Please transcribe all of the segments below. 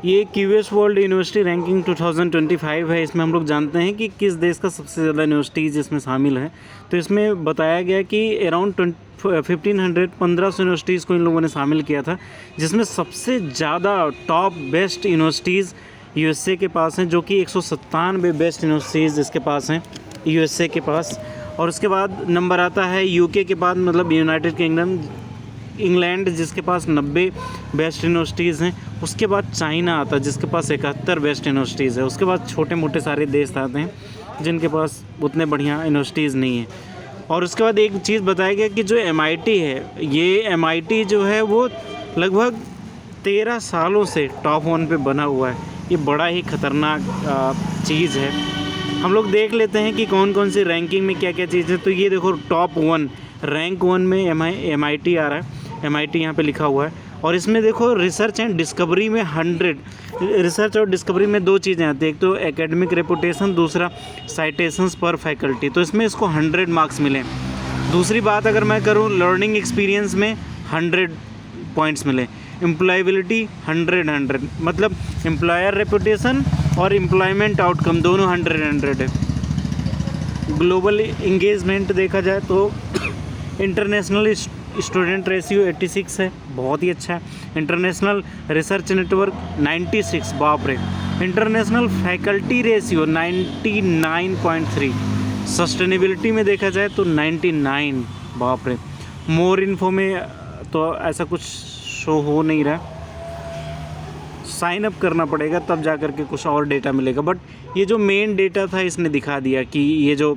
ये QS world university ranking 2025 है। इसमें हम लोग जानते हैं कि किस देश का सबसे ज़्यादा यूनिवर्सिटीज़ इसमें शामिल है। तो इसमें बताया गया कि अराउंड 1500 यूनिवर्सिटीज़ को इन लोगों ने शामिल किया था, जिसमें सबसे ज़्यादा टॉप बेस्ट यूनिवर्सिटीज़ यूएसए के पास हैं, जो कि 197 बेस्ट यूनिवर्सिटीज़ इसके पास हैं यूएसए के पास। और उसके बाद नंबर आता है यूके के बाद, मतलब यूनाइटेड किंगडम, इंग्लैंड, जिसके पास 90 बेस्ट यूनिवर्सिटीज़ हैं। उसके बाद चाइना आता है जिसके पास 71 बेस्ट यूनिवर्सिटीज़ है। उसके बाद छोटे मोटे सारे देश आते हैं जिनके पास उतने बढ़िया यूनिवर्सिटीज़ नहीं है। और उसके बाद एक चीज़ बताया गया कि जो MIT है, ये MIT जो है वो लगभग 13 सालों से टॉप 1 पे बना हुआ है। ये बड़ा ही ख़तरनाक चीज़ है। हम लोग देख लेते हैं कि कौन कौन सी रैंकिंग में क्या क्या चीज़ है। तो ये देखो टॉप 1 रैंक 1 में MIT आ रहा है। MIT यहाँ पे लिखा हुआ है। और इसमें देखो रिसर्च एंड डिस्कवरी में 100, रिसर्च और डिस्कवरी में 2 चीज़ें आती हैं, एक तो एकेडमिक रेपुटेशन, दूसरा साइटेशंस पर फैकल्टी। तो इसमें इसको 100 मार्क्स मिले। दूसरी बात अगर मैं करूँ, लर्निंग एक्सपीरियंस में 100 पॉइंट्स मिले। एम्प्लॉयबिलिटी 100, मतलब एम्प्लॉयर रेपुटेशन और एम्प्लॉयमेंट आउटकम दोनों 100 है। ग्लोबल इंगेजमेंट देखा जाए तो इंटरनेशनल स्टूडेंट रेशियो 86 है, बहुत ही अच्छा है। इंटरनेशनल रिसर्च नेटवर्क 96, बाप रे। International faculty ratio 99.3। सस्टेनेबिलिटी में देखा जाए तो 99, बाप रे। मोर इन्फो में तो ऐसा कुछ शो हो नहीं रहा, साइन अप करना पड़ेगा तब जा कर के कुछ और डेटा मिलेगा। बट ये जो मेन डेटा था इसने दिखा दिया कि ये जो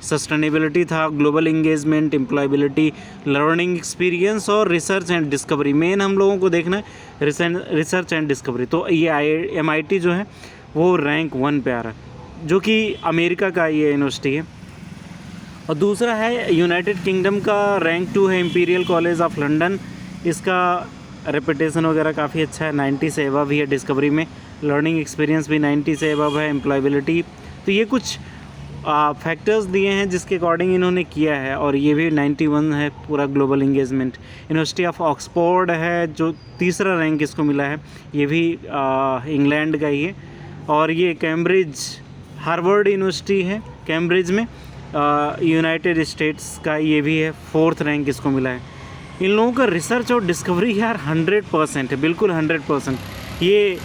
सस्टेनेबिलिटी था, global engagement, employability, learning experience और रिसर्च एंड डिस्कवरी, मेन हम लोगों को देखना है रिसर्च एंड डिस्कवरी। तो ये MIT जो है वो रैंक 1 पे आ रहा है, जो कि अमेरिका का ये यूनिवर्सिटी है। और दूसरा है यूनाइटेड किंगडम का रैंक 2 है इंपीरियल कॉलेज ऑफ लंदन। इसका रेपुटेशन वगैरह काफ़ी अच्छा है, 90 से एबव ही है डिस्कवरी में। लर्निंग एक्सपीरियंस भी 90 से एबव है, एम्प्लॉयबिलिटी। तो ये कुछ फैक्टर्स दिए हैं जिसके अकॉर्डिंग इन्होंने किया है। और ये भी 91 है पूरा global engagement. University of Oxford है जो तीसरा रैंक इसको मिला है, ये भी इंग्लैंड का ही है। और ये कैम्ब्रिज, हार्वर्ड यूनिवर्सिटी है कैम्ब्रिज में, यूनाइटेड स्टेट्स का, ये भी है 4th रैंक इसको मिला है। इन लोगों का रिसर्च और डिस्कवरी यार 100% है, बिल्कुल 100%। ये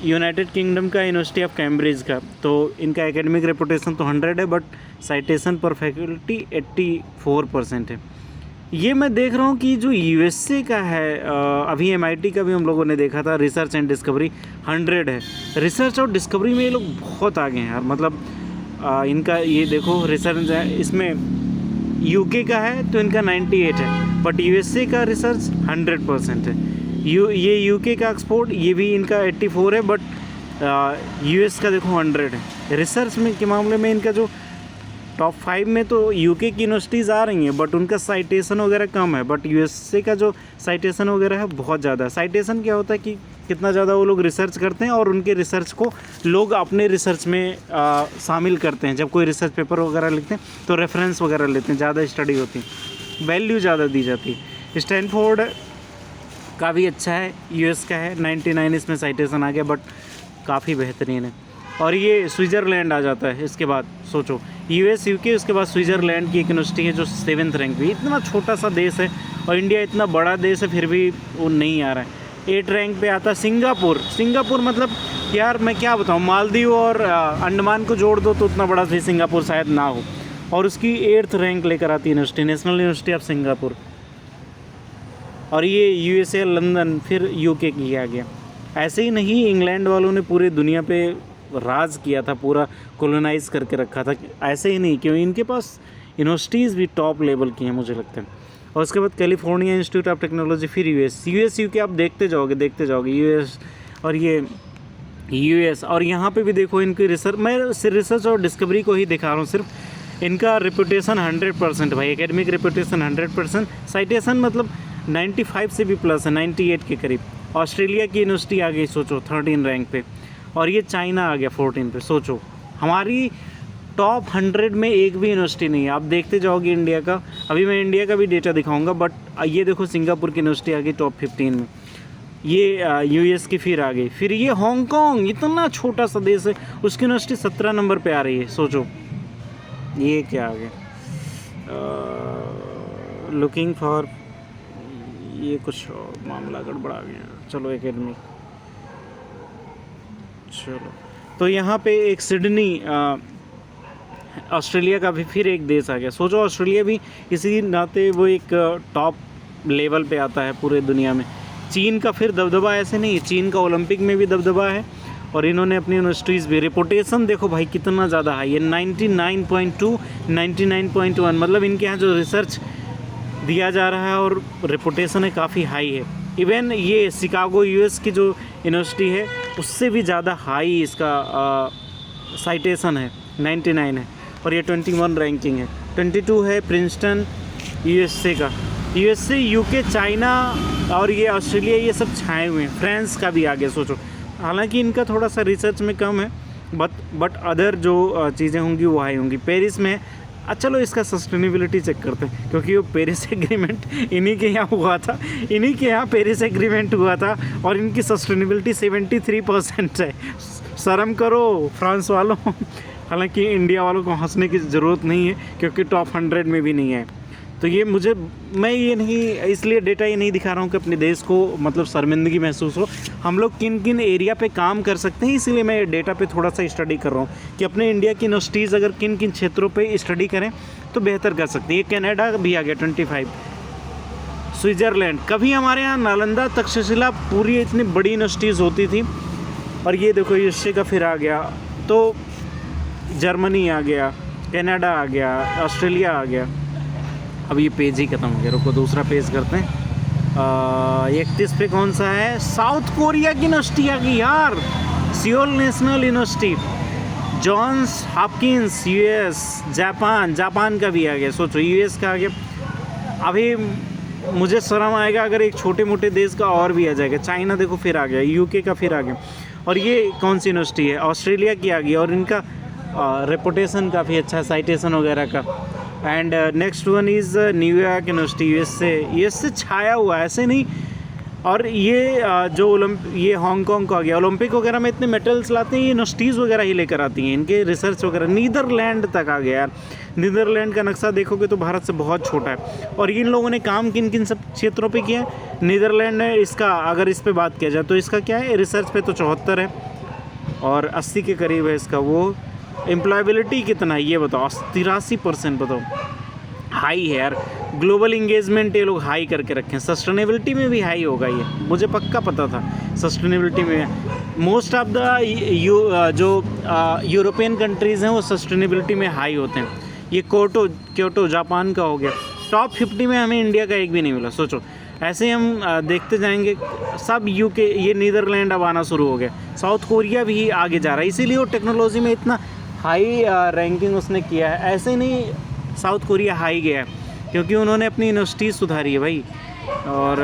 यूनाइटेड किंगडम का यूनिवर्सिटी ऑफ कैम्ब्रिज का, तो इनका एकेडमिक रेपुटेशन तो 100 है, बट साइटेशन पर फैकल्टी 84% है। ये मैं देख रहा हूँ कि जो USA का है, अभी MIT का भी हम लोगों ने देखा था, रिसर्च एंड डिस्कवरी 100 है। रिसर्च और डिस्कवरी में ये लोग बहुत आगे हैं यार, मतलब इनका ये देखो रिसर्च, इसमें UK का है तो इनका 98 है, बट USA का रिसर्च 100% है। ये UK का एक्सपोर्ट, ये भी इनका 84 है, बट US का देखो 100 है। रिसर्च में के मामले में इनका जो टॉप 5 में तो UK की यूनिवर्सिटीज़ आ रही हैं, बट उनका साइटेशन वगैरह कम है। बट USA का जो साइटेशन वगैरह है बहुत ज़्यादा है। साइटेशन क्या होता है कि कितना ज़्यादा वो लोग रिसर्च करते हैं और उनके रिसर्च को लोग अपने रिसर्च में शामिल करते हैं। जब कोई रिसर्च पेपर वगैरह लिखते हैं तो रेफरेंस वगैरह लेते हैं, ज़्यादा स्टडी होती है, वैल्यू ज़्यादा दी जाती है। स्टैनफोर्ड काफ़ी अच्छा है, US का है, 99 इसमें साइटेशन आ गया, बट काफ़ी बेहतरीन है। और ये स्विट्ज़रलैंड आ जाता है इसके बाद, सोचो US UK, उसके बाद स्विट्ज़रलैंड की एक यूनिवर्सिटी है जो 7th रैंक पे। इतना छोटा सा देश है और इंडिया इतना बड़ा देश है, फिर भी वो नहीं आ रहा है। 8 रैंक पे आता सिंगापुर। सिंगापुर मतलब यार मैं क्या बताऊँ, मालदीव और अंडमान को जोड़ दो तो उतना बड़ा भी सिंगापुर शायद ना हो। और उसकी 8th रैंक लेकर आती है university, national university of Singapore. और ये USA लंदन, फिर UK किया गया। ऐसे ही नहीं, इंग्लैंड वालों ने पूरे दुनिया पे राज किया था, पूरा कॉलोनाइज करके रखा था। ऐसे ही नहीं, क्योंकि इनके पास यूनिवर्सिटीज़ भी टॉप लेवल की हैं मुझे लगता है। और उसके बाद कैलिफोर्निया इंस्टीट्यूट ऑफ टेक्नोलॉजी, फिर US UK आप देखते जाओगे US। और ये US, और यहाँ पे भी देखो इनकी रिसर्च, मैं रिसर्च और डिस्कवरी को ही दिखा रहा हूँ सिर्फ। इनका रेपुटेशन 100% भाई, एकेडमिक रेपुटेशन 100%, साइटेशन मतलब 95 से भी प्लस है, 98 के करीब। ऑस्ट्रेलिया की यूनिवर्सिटी आ गई, सोचो 13 रैंक पे। और ये चाइना आ गया 14 पे। सोचो हमारी टॉप 100 में एक भी यूनिवर्सिटी नहीं है। आप देखते जाओगे इंडिया का, अभी मैं इंडिया का भी डेटा दिखाऊंगा, बट ये देखो सिंगापुर की यूनिवर्सिटी आ गई टॉप 15 में। ये यूएस की फिर आ गई, फिर ये हांगकांग, इतना छोटा सा देश है, उसकी यूनिवर्सिटी 17 नंबर पे आ रही है, सोचो ये क्या आ गया। लुकिंग फॉर, ये कुछ मामला गड़बड़ा गया, चलो एकेडमी, चलो। तो यहाँ पे एक सिडनी, ऑस्ट्रेलिया का भी फिर एक देश आ गया। सोचो ऑस्ट्रेलिया भी इसी नाते वो एक टॉप लेवल पे आता है पूरे दुनिया में। चीन का फिर दबदबा ऐसे नहीं है, चीन का ओलंपिक में भी दबदबा है, और इन्होंने अपनी यूनिवर्सिटीज़ भी, रेपुटेशन देखो भाई कितना ज़्यादा हाई है, 99.2, 99.1, मतलब इनके यहाँ जो रिसर्च दिया जा रहा है और रेपुटेशन है काफ़ी हाई है। इवन ये शिकागो यूएस की जो यूनिवर्सिटी है उससे भी ज़्यादा हाई इसका साइटेशन है, 99 है, और ये 21 रैंकिंग है। 22 है प्रिंसटन यूएसए का, यूएसए, यूके, चाइना और ये ऑस्ट्रेलिया, ये सब छाए हुए हैं। फ्रांस का भी आगे सोचो, हालांकि इनका थोड़ा सा रिसर्च में कम है, बट अदर जो चीज़ें होंगी वो हाई होंगी। पेरिस में, चलो इसका सस्टेनेबिलिटी चेक करते हैं, क्योंकि वो पेरिस एग्रीमेंट इन्हीं के यहाँ हुआ था, इन्हीं के यहाँ पेरिस एग्रीमेंट हुआ था, और इनकी सस्टेनेबिलिटी 73% है। शर्म करो फ्रांस वालों। हालांकि इंडिया वालों को हंसने की ज़रूरत नहीं है, क्योंकि टॉप 100 में भी नहीं है। तो ये मैं ये नहीं, इसलिए डेटा ये नहीं दिखा रहा हूँ कि अपने देश को मतलब शर्मिंदगी महसूस हो। हम लोग किन किन एरिया पे काम कर सकते हैं, इसीलिए मैं डेटा पे थोड़ा सा स्टडी कर रहा हूँ कि अपने इंडिया की यूनिवर्सिटीज़ अगर किन किन क्षेत्रों पे स्टडी करें तो बेहतर कर सकते हैं। ये कनाडा भी आ गया 25, स्विट्ज़रलैंड, कभी हमारे यहाँ नालंदा, तक्षशिला, पूरी इतनी बड़ी यूनिवर्सिटीज़ होती थी, और ये देखो यूएसए का फिर आ गया, तो जर्मनी आ गया, कनाडा आ गया, ऑस्ट्रेलिया आ गया। अब ये पेज ही ख़त्म हो गया, रुको दूसरा पेज करते हैं। 31 पे कौन सा है, साउथ कोरिया की यूनिवर्सिटी आ गई यार, Seoul national university, Johns Hopkins US, Japan का भी आ गया, सोचो यूएस का आ गया। अभी मुझे शर्म आएगा अगर एक छोटे मोटे देश का और भी आ जाएगा। चाइना देखो फिर आ गया, यूके का फिर आ गया, और ये कौन सी यूनिवर्सिटी है, ऑस्ट्रेलिया की आ गई, और इनका रेपुटेशन काफ़ी अच्छा, साइटेशन वगैरह का। And next one is New York university, USA छाया हुआ है, ऐसे नहीं। और ये ये हांगकांग का आ गया, ओलंपिक वगैरह में इतने मेडल्स लाते हैं, ये यूनिवर्सिटीज़ वगैरह ही लेकर आती हैं, इनके रिसर्च वगैरह। नीदरलैंड तक आ गया यार, नीदरलैंड का नक्शा देखोगे तो भारत से बहुत छोटा है, और इन लोगों ने काम किन किन सब क्षेत्रों पे किया है। नीदरलैंड ने इसका, अगर इस पे बात किया जाए तो इसका क्या है, रिसर्च पे तो 74 है, और 80 के करीब है इसका वो। एम्प्लॉयबिलिटी कितना है ये बताओ, 83% बताओ, हाई है यार। ग्लोबल इंगेजमेंट ये लोग हाई करके रखे हैं, सस्टेनेबिलिटी में भी हाई होगा, ये मुझे पक्का पता था। सस्टेनेबिलिटी में मोस्ट ऑफ द जो यूरोपियन कंट्रीज़ हैं वो सस्टेनेबिलिटी में हाई होते हैं। ये क्योटो जापान का हो गया, टॉप 50 में हमें इंडिया का एक भी नहीं मिला, सोचो। ऐसे ही हम देखते जाएंगे, सब यूके, ये नीदरलैंड अब आना शुरू हो गया, साउथ कोरिया भी आगे जा रहा है, इसीलिए वो टेक्नोलॉजी में इतना हाई रैंकिंग उसने किया है। ऐसे नहीं साउथ कोरिया हाई गया है, क्योंकि उन्होंने अपनी यूनिवर्सिटी सुधारी है भाई। और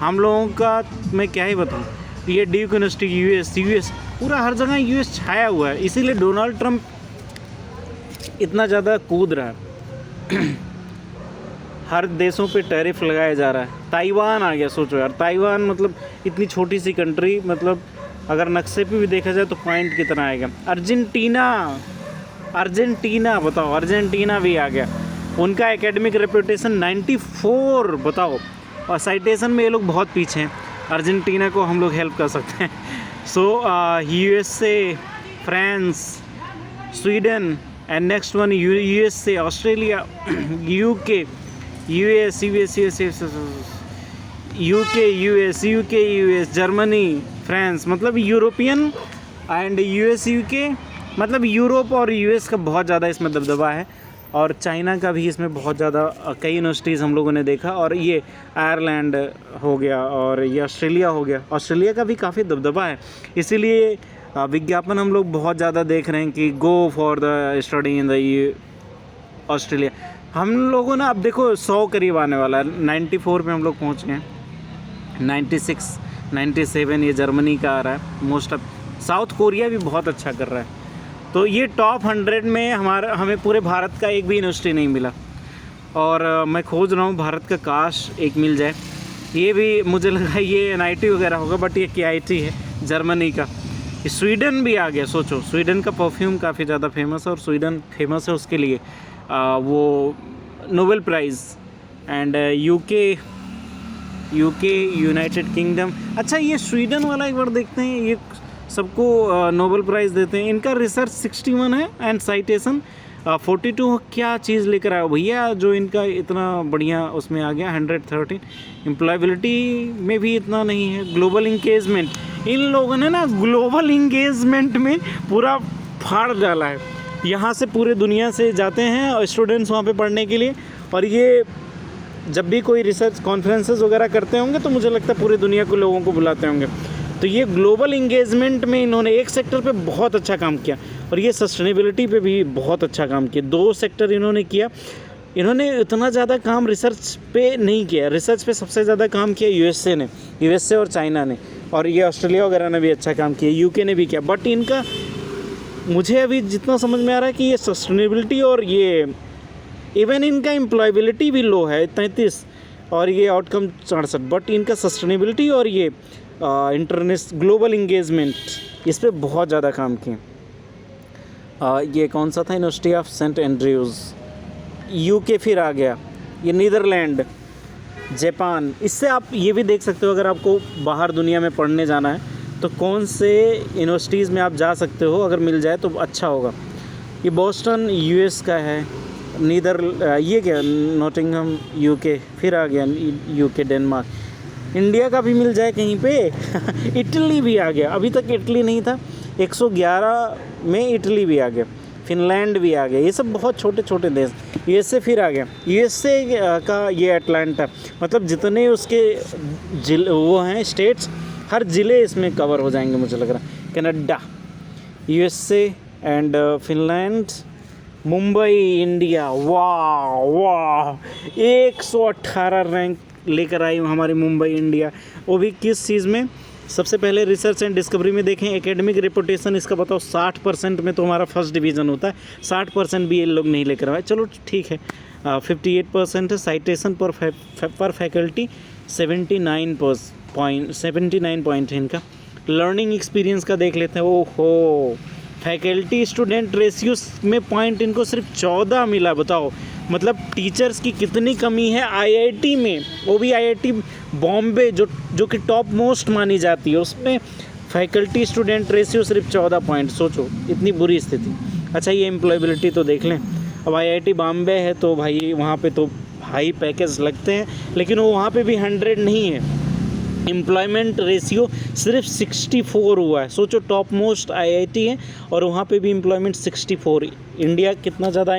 हम लोगों का मैं क्या ही बताऊँ, ये ड्यूक यूनिवर्सिटी, यूएस पूरा हर जगह यूएस छाया हुआ है, इसीलिए डोनाल्ड ट्रंप इतना ज़्यादा कूद रहा है। हर देशों पे टैरिफ लगाया जा रहा है। ताइवान आ गया, सोचो यार, ताइवान मतलब इतनी छोटी सी कंट्री, मतलब अगर नक्शे पे भी देखा जाए तो पॉइंट कितना आएगा। अर्जेंटीना बताओ, अर्जेंटीना भी आ गया, उनका एकेडमिक रेपुटेशन 94, बताओ, और साइटेशन में ये लोग बहुत पीछे हैं। अर्जेंटीना को हम लोग हेल्प कर सकते हैं। So USA, France, Sweden, and next one USA, Australia, UK, US, Germany, France, मतलब यूरोपियन एंड यूएस, यूके, मतलब यूरोप और यूएस का बहुत ज़्यादा इसमें दबदबा है, और चाइना का भी इसमें बहुत ज़्यादा, कई यूनिवर्सिटीज़ हम लोगों ने देखा। और ये आयरलैंड हो गया, और ये ऑस्ट्रेलिया हो गया, ऑस्ट्रेलिया का भी काफ़ी दबदबा है, इसीलिए विज्ञापन हम लोग बहुत ज़्यादा देख रहे हैं कि go for the study in the Australia. हम लोगों ना अब देखो 100 करीब आने वाला है, 94 पे हम लोग पहुंच गए, 96, 97 ये जर्मनी का आ रहा है मोस्ट ऑफ। साउथ कोरिया भी बहुत अच्छा कर रहा है। तो ये टॉप 100 में हमें पूरे भारत का एक भी यूनिवर्सिटी नहीं मिला, और मैं खोज रहा हूँ भारत का, काश एक मिल जाए। ये भी मुझे लगा ये NIT वगैरह होगा, बट ये KIT है जर्मनी का। स्वीडन भी आ गया, सोचो स्वीडन का परफ्यूम काफ़ी ज़्यादा फेमस है, और स्वीडन फेमस है उसके लिए वो Nobel prize. And UK United kingdom. अच्छा, ये स्वीडन वाला एक बार देखते हैं, ये सबको नोबेल प्राइज़ देते हैं। इनका रिसर्च 61 है एंड साइटेशन 42। क्या चीज़ लेकर आया भैया जो इनका इतना बढ़िया उसमें आ गया 113। एम्प्लॉयबिलिटी में भी इतना नहीं है। ग्लोबल इंगेजमेंट, इन लोगों ने ना ग्लोबल इंगेजमेंट में पूरा फाड़ डाला है। यहाँ से पूरे दुनिया से जाते हैं और स्टूडेंट्स वहाँ पे पढ़ने के लिए, और ये जब भी कोई रिसर्च कॉन्फ्रेंसेस वगैरह करते होंगे तो मुझे लगता है पूरी दुनिया को लोगों को बुलाते होंगे। तो ये ग्लोबल इंगेजमेंट में इन्होंने एक सेक्टर पे बहुत अच्छा काम किया, और ये सस्टेनेबिलिटी पे भी बहुत अच्छा काम किया। 2 सेक्टर इन्होंने किया। इन्होंने इतना ज़्यादा काम रिसर्च पे नहीं किया। रिसर्च पे सबसे ज़्यादा काम किया यूएसए और चाइना ने, और ये ऑस्ट्रेलिया वगैरह ने भी अच्छा काम किया, यूके ने भी किया। बट इनका मुझे अभी जितना समझ में आ रहा है कि ये सस्टेनेबिलिटी और ये इवन इनका एम्प्लॉयबिलिटी भी लो है 33, और ये आउटकम 67। बट इनका सस्टेनेबिलिटी और ये ग्लोबल इंगेजमेंट, इस पर बहुत ज़्यादा काम किए। ये कौन सा था, university of Saint Andrews, UK फिर आ गया, ये नीदरलैंड, जापान। इससे आप ये भी देख सकते हो अगर आपको बाहर दुनिया में पढ़ने जाना है तो कौन से यूनिवर्सिटीज़ में आप जा सकते हो, अगर मिल जाए तो अच्छा होगा। ये बॉस्टन यूएस का है, ये क्या नॉटिंघम यूके, फिर आ गया यूके, डेनमार्क। इंडिया का भी मिल जाए कहीं पे इटली भी आ गया, अभी तक इटली नहीं था। 111 में इटली भी आ गया, फिनलैंड भी आ गया। ये सब बहुत छोटे छोटे देश। यूएसए फिर आ गया, यूएसए का ये अटलांटा, मतलब जितने उसके वो हैं स्टेट्स, हर ज़िले इसमें कवर हो जाएंगे मुझे लग रहा है। Canada, USA and Finland, Mumbai India. वाह वाह, 118 रैंक लेकर आई हमारी मुंबई इंडिया। वो भी किस चीज़ में? सबसे पहले रिसर्च एंड डिस्कवरी में देखें, एकेडमिक रेपुटेशन इसका बताओ 60% में तो हमारा फर्स्ट डिवीज़न होता है, 60% भी ये लोग नहीं लेकर आए। चलो ठीक है, 58% है। साइटेशन पर फैकल्टी 79 पॉइंट है इनका। लर्निंग एक्सपीरियंस का देख लेते हैं। ओहो, फैकल्टी स्टूडेंट रेशियो में पॉइंट इनको सिर्फ 14 मिला, बताओ मतलब टीचर्स की कितनी कमी है आईआईटी में, वो भी आईआईटी बॉम्बे जो कि टॉप मोस्ट मानी जाती है, उसमें फैकल्टी स्टूडेंट रेशियो सिर्फ 14 पॉइंट। सोचो इतनी बुरी स्थिति। अच्छा, ये एम्प्लॉयबिलिटी तो देख लें। अब आईआईटी बॉम्बे है तो भाई वहाँ पे तो हाई पैकेज लगते हैं, लेकिन वो वहाँ पे भी 100 नहीं है। एम्प्लॉयमेंट रेशियो सिर्फ 64 हुआ है। सोचो टॉप मोस्ट आईआईटी है और वहाँ पे भी एम्प्लॉयमेंट 64। इंडिया कितना ज़्यादा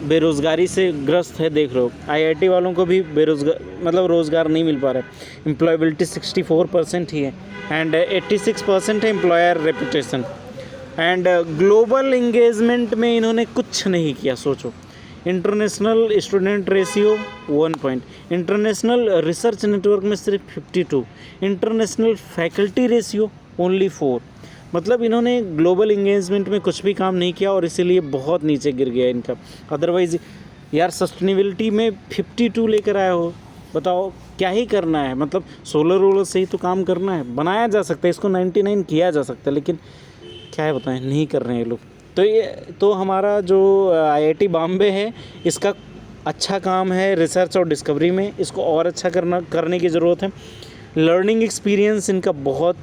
बेरोज़गारी से ग्रस्त है, देख रहे हो। आईआईटी वालों को भी रोज़गार नहीं मिल पा रहा है। एम्प्लॉयबिलिटी 64% ही है एंड 86% है employer reputation. And global engagement में इन्होंने कुछ नहीं किया। सोचो, international student ratio 1 point, international research network में सिर्फ 52, इंटरनेशनल फैकल्टी रेशियो ओनली 4। मतलब इन्होंने ग्लोबल इंगेजमेंट में कुछ भी काम नहीं किया और इसीलिए बहुत नीचे गिर गया इनका। अदरवाइज़ यार सस्टेनेबिलिटी में 52 लेकर आए हो, बताओ क्या ही करना है। मतलब सोलर से ही तो काम करना है, बनाया जा सकता है इसको, 99 किया जा सकता है, लेकिन क्या है बताएं, नहीं कर रहे हैं ये लोग। तो हमारा जो आईआईटी बॉम्बे है, इसका अच्छा काम है रिसर्च और डिस्कवरी में, इसको और अच्छा करने की ज़रूरत है। लर्निंग एक्सपीरियंस इनका बहुत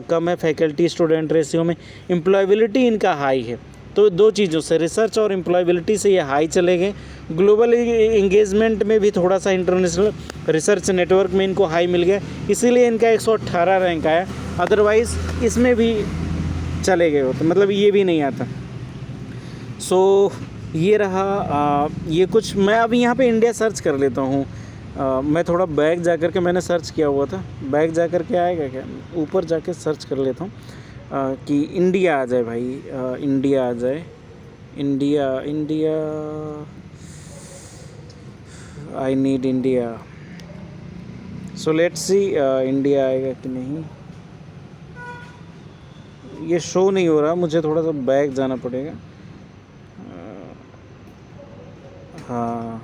कम है फैकल्टी स्टूडेंट रेशियो में। एम्प्लॉयबिलिटी इनका हाई है। तो 2 चीज़ों से, रिसर्च और एम्प्लॉयबिलिटी से ये हाई चले गए। ग्लोबल इंगेजमेंट में भी थोड़ा सा इंटरनेशनल रिसर्च नेटवर्क में इनको हाई मिल गया, इसीलिए इनका 118 रैंक आया। अदरवाइज़ इसमें भी चले गए होते, मतलब ये भी नहीं आता। सो ये रहा ये कुछ। मैं अभी यहाँ पे इंडिया सर्च कर लेता हूँ। मैं थोड़ा बैक जा कर के मैंने सर्च किया हुआ था, बैक जा कर के आएगा क्या? ऊपर जाके सर्च कर लेता हूँ कि इंडिया आ जाए भाई, इंडिया आ जाए। India I need India. So let's see India आएगा कि नहीं। ये शो नहीं हो रहा, मुझे थोड़ा सा बैक जाना पड़ेगा। हाँ,